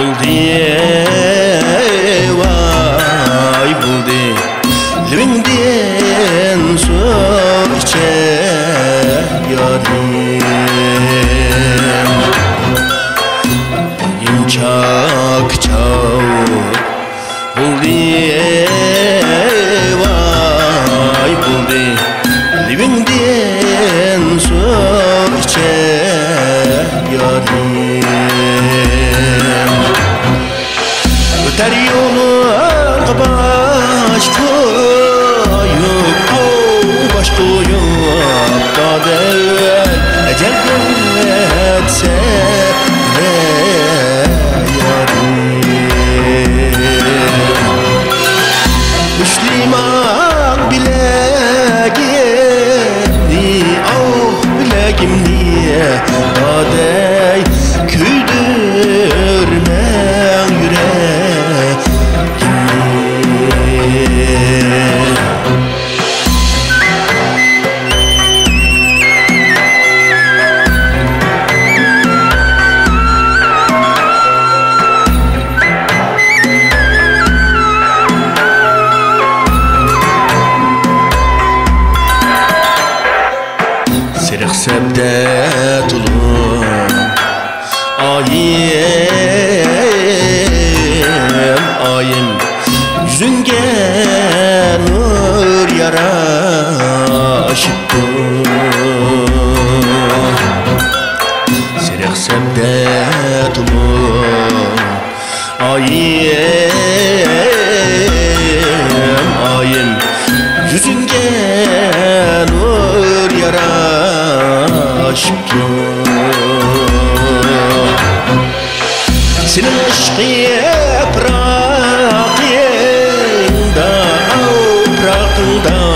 buldi vay buldi livingden so'rcha yorim yumchoq choq buldi vay buldi livingden so'rcha yorim öter yolun baş koyup baş koyup kader ecel etse yarim üşliman bilegimni bilegimni kader küydürmen sebde tulum ayım yüzünge nur yaraşıptı Serek sebde tulum ayım yüzünge nur yaraşıptı Senin aşkı bırakında